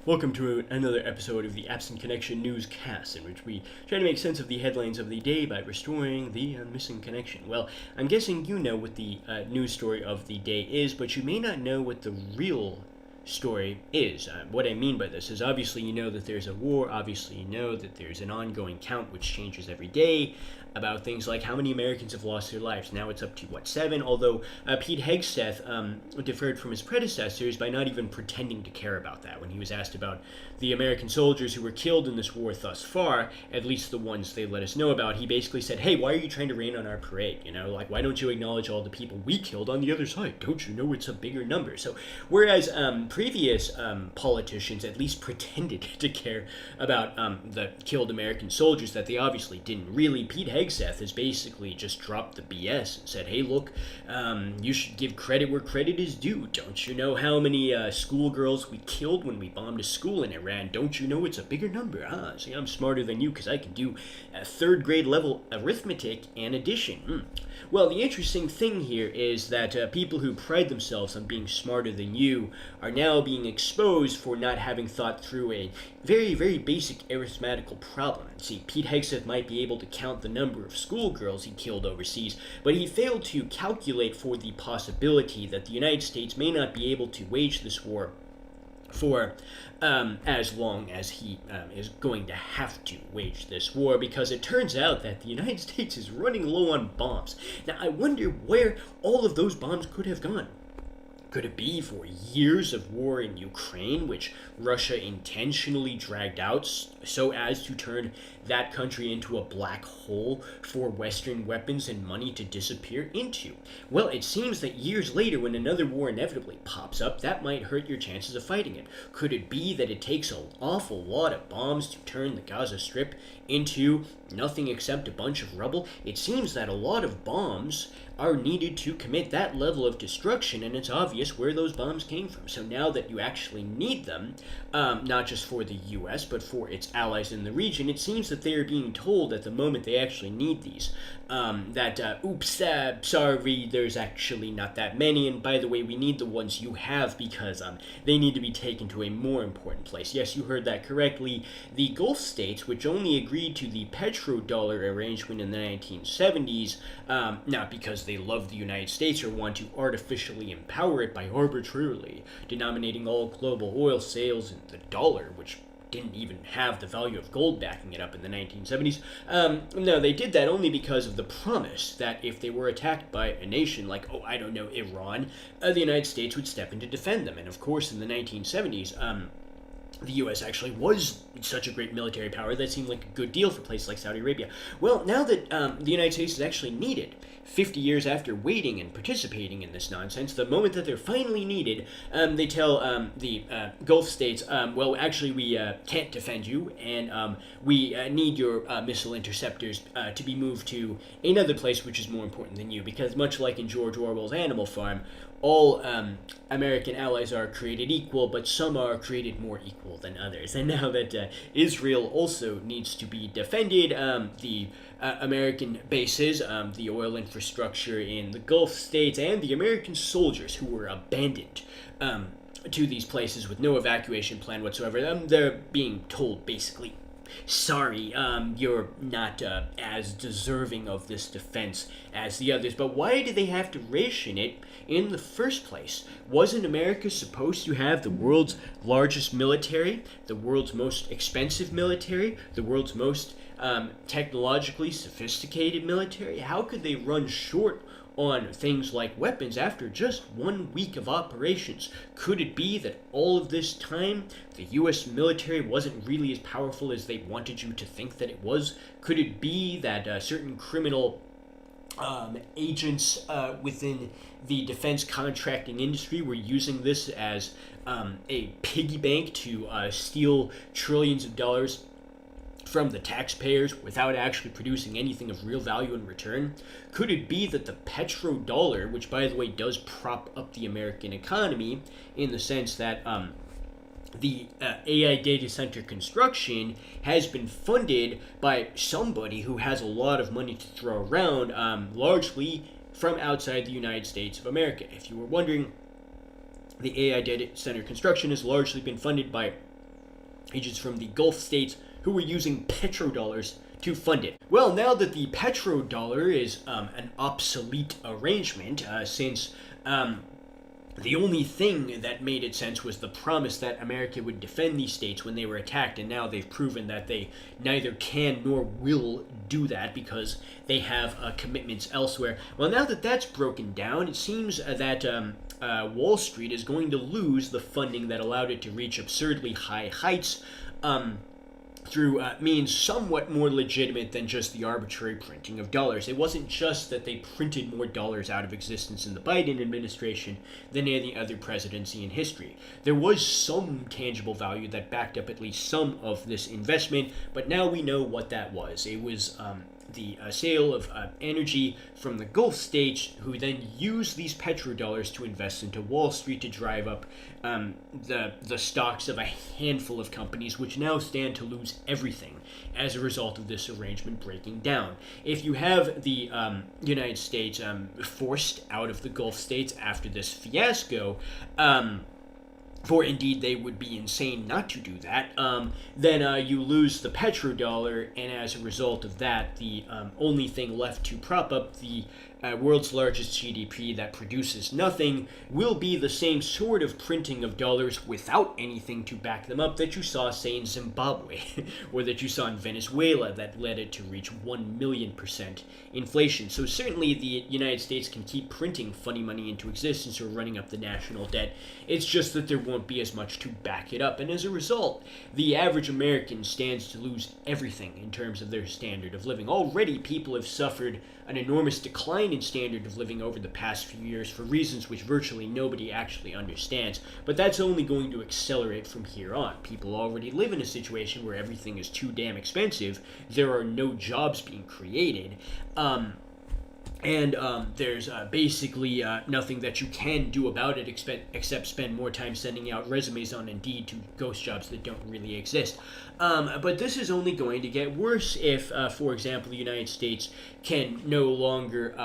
Welcome to another episode of the Absent Connection Newscast, in which we try to make sense of the headlines of the day by restoring the missing connection. Well, I'm guessing you know what the news story of the day is, but you may not know what the real story is. What I mean by this is obviously you know that there's a war, obviously you know that there's an ongoing count which changes every day about things like how many Americans have lost their lives. Now it's up to, 7? Although Pete Hegseth deferred from his predecessors by not even pretending to care about that. When he was asked about the American soldiers who were killed in this war thus far, at least the ones they let us know about, he basically said, hey, why are you trying to rain on our parade? Why don't you acknowledge all the people we killed on the other side? Don't you know it's a bigger number? So whereas previous politicians at least pretended to care about the killed American soldiers that they obviously didn't really, Pete Hegseth has basically just dropped the BS and said, hey, look, you should give credit where credit is due. Don't you know how many schoolgirls we killed when we bombed a school in Iran? Don't you know it's a bigger number? See, I'm smarter than you because I can do third grade level arithmetic and addition. Well, the interesting thing here is that people who pride themselves on being smarter than you are now being exposed for not having thought through a very, very basic arithmetical problem. See, Pete Hegseth might be able to count the number of schoolgirls he killed overseas, but he failed to calculate for the possibility that the United States may not be able to wage this war for as long as he is going to have to wage this war, because it turns out that the United States is running low on bombs. Now, I wonder where all of those bombs could have gone. Could it be for years of war in Ukraine, which Russia intentionally dragged out so as to turn that country into a black hole for Western weapons and money to disappear into? Well, it seems that years later, when another war inevitably pops up, that might hurt your chances of fighting it. Could it be that it takes an awful lot of bombs to turn the Gaza Strip into nothing except a bunch of rubble? It seems that a lot of bombs are needed to commit that level of destruction, and it's obvious where those bombs came from. So now that you actually need them, not just for the U.S., but for its allies in the region, it seems that they are being told at the moment they actually need these, sorry, there's actually not that many, and by the way, we need the ones you have because they need to be taken to a more important place. Yes, you heard that correctly. The Gulf states, which only agreed to the petrodollar arrangement in the 1970s, not because they love the United States or want to artificially empower it by arbitrarily denominating all global oil sales in the dollar, which didn't even have the value of gold backing it up in the 1970s. No, they did that only because of the promise that if they were attacked by a nation like, Iran, the United States would step in to defend them. And of course, in the 1970s, the U.S. actually was such a great military power that seemed like a good deal for places like Saudi Arabia. Well, now that the United States is actually needed, 50 years after waiting and participating in this nonsense, the moment that they're finally needed, they tell the Gulf states, we can't defend you, and we need your missile interceptors to be moved to another place which is more important than you, because much like in George Orwell's Animal Farm, all American allies are created equal, but some are created more equal than others. And now that Israel also needs to be defended, the American bases, the oil infrastructure in the Gulf states, and the American soldiers who were abandoned to these places with no evacuation plan whatsoever, they're being told basically, sorry, you're not as deserving of this defense as the others. But why do they have to ration it in the first place? Wasn't America supposed to have the world's largest military, the world's most expensive military, the world's most technologically sophisticated military? How could they run short on things like weapons after just 1 week of operations? Could it be that all of this time the U.S. military wasn't really as powerful as they wanted you to think that it was? Could it be that certain criminal agents within the defense contracting industry were using this as a piggy bank to steal trillions of dollars from the taxpayers without actually producing anything of real value in return? Could it be that the petrodollar, which by the way does prop up the American economy in the sense that the AI data center construction has been funded by somebody who has a lot of money to throw around, largely from outside the United States of America? If you were wondering, the AI data center construction has largely been funded by agents from the Gulf states who were using petrodollars to fund it. Well, now that the petrodollar is an obsolete arrangement, since the only thing that made it sense was the promise that America would defend these states when they were attacked, and now they've proven that they neither can nor will do that because they have commitments elsewhere. Well, now that that's broken down, it seems that Wall Street is going to lose the funding that allowed it to reach absurdly high heights through means somewhat more legitimate than just the arbitrary printing of dollars. It wasn't just that they printed more dollars out of existence in the Biden administration than any other presidency in history. There was some tangible value that backed up at least some of this investment, but now we know what that was. It was the sale of energy from the Gulf states, who then used these petrodollars to invest into Wall Street to drive up the stocks of a handful of companies, which now stand to lose everything as a result of this arrangement breaking down. If you have the United States forced out of the Gulf states after this fiasco, for indeed they would be insane not to do that, then you lose the petrodollar, and as a result of that, the only thing left to prop up the world's largest GDP that produces nothing will be the same sort of printing of dollars without anything to back them up that you saw, say, in Zimbabwe, or that you saw in Venezuela that led it to reach 1,000,000% inflation. So certainly the United States can keep printing funny money into existence or running up the national debt. It's just that there won't be as much to back it up, and as a result, the average American stands to lose everything in terms of their standard of living. Already people have suffered an enormous decline in standard of living over the past few years for reasons which virtually nobody actually understands, but that's only going to accelerate from here on. People already live in a situation where everything is too damn expensive, there are no jobs being created, and there's basically nothing that you can do about it except spend more time sending out resumes on Indeed to ghost jobs that don't really exist. But this is only going to get worse if, for example, the United States can no longer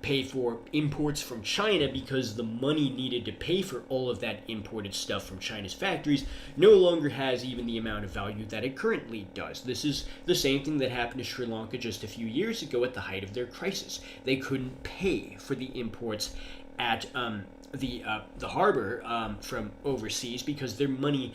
pay for imports from China, because the money needed to pay for all of that imported stuff from China's factories no longer has even the amount of value that it currently does. This is the same thing that happened to Sri Lanka just a few years ago at the height of their crisis. They couldn't pay for the imports at the harbor from overseas because their money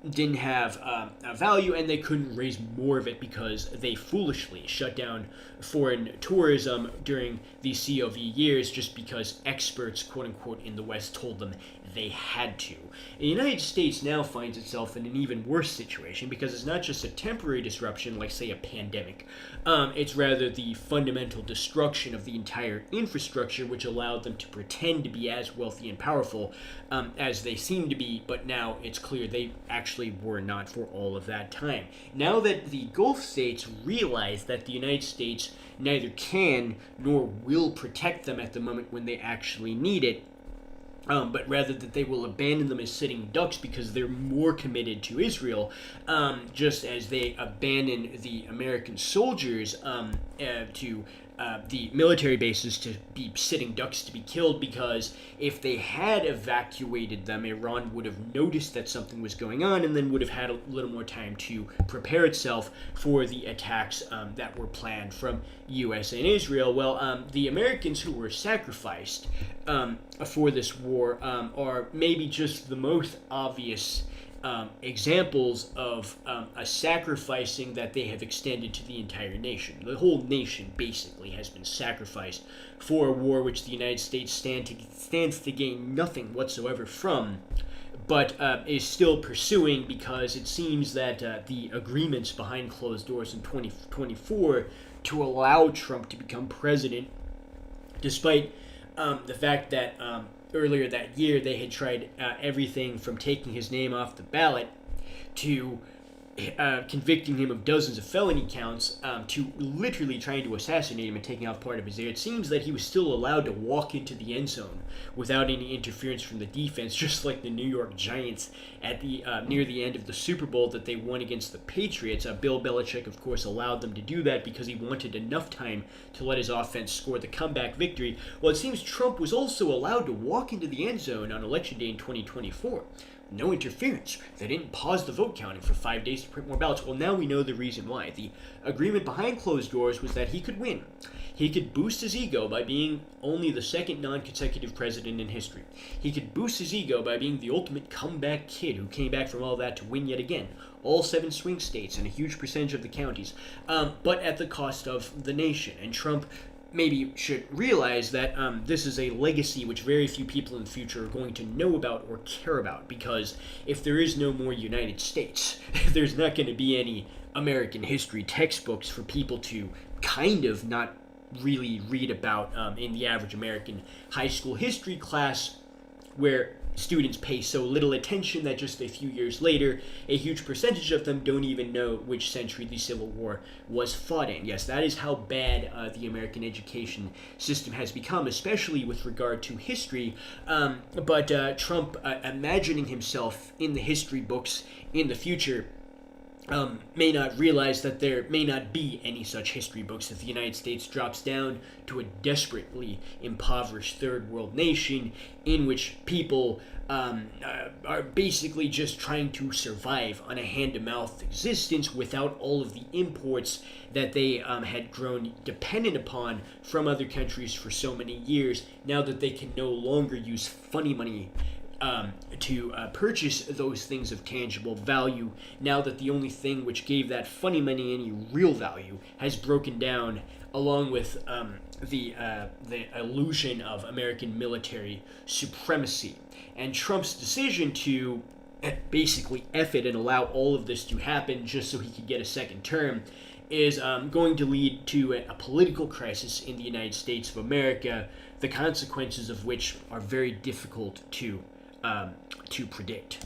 didn't have a value, and they couldn't raise more of it because they foolishly shut down foreign tourism during the COV years just because experts, quote-unquote, in the West told them they had to. The United States now finds itself in an even worse situation because it's not just a temporary disruption like, say, a pandemic. It's rather the fundamental destruction of the entire infrastructure which allowed them to pretend to be as wealthy and powerful as they seem to be, but now it's clear they actually were not for all of that time. Now that the Gulf states realize that the United States neither can nor will protect them at the moment when they actually need it, but rather that they will abandon them as sitting ducks because they're more committed to Israel, just as they abandon the American soldiers to the military bases to be sitting ducks to be killed, because if they had evacuated them, Iran would have noticed that something was going on and then would have had a little more time to prepare itself for the attacks that were planned from U.S. and Israel. Well, the Americans who were sacrificed for this war are maybe just the most obvious examples of a sacrificing that they have extended to the entire nation. The whole nation basically has been sacrificed for a war which the United States stands to gain nothing whatsoever from, but is still pursuing because it seems that the agreements behind closed doors in 2024 to allow Trump to become president, despite the fact that earlier that year they had tried everything from taking his name off the ballot to convicting him of dozens of felony counts, to literally trying to assassinate him and taking off part of his ear. It seems that he was still allowed to walk into the end zone without any interference from the defense, just like the New York Giants at the near the end of the Super Bowl that they won against the Patriots. Bill Belichick, of course, allowed them to do that because he wanted enough time to let his offense score the comeback victory. Well, it seems Trump was also allowed to walk into the end zone on Election Day in 2024. no interference. They didn't pause the vote counting for 5 days to print more ballots. Well, now we know the reason why. The agreement behind closed doors was that he could win. He could boost his ego by being only the second non-consecutive president in history. He could boost his ego by being the ultimate comeback kid who came back from all that to win yet again. All 7 swing states and a huge percentage of the counties, but at the cost of the nation. And Trump maybe should realize that this is a legacy which very few people in the future are going to know about or care about, because if there is no more United States, there's not going to be any American history textbooks for people to kind of not really read about in the average American high school history class, where students pay so little attention that just a few years later, a huge percentage of them don't even know which century the Civil War was fought in. Yes, that is how bad the American education system has become, especially with regard to history. But Trump, imagining himself in the history books in the future, may not realize that there may not be any such history books if the United States drops down to a desperately impoverished third world nation in which people are basically just trying to survive on a hand-to-mouth existence without all of the imports that they had grown dependent upon from other countries for so many years, now that they can no longer use funny money to purchase those things of tangible value, now that the only thing which gave that funny money any real value has broken down, along with the illusion of American military supremacy. And Trump's decision to basically F it and allow all of this to happen just so he could get a second term is going to lead to a political crisis in the United States of America, the consequences of which are very difficult to predict.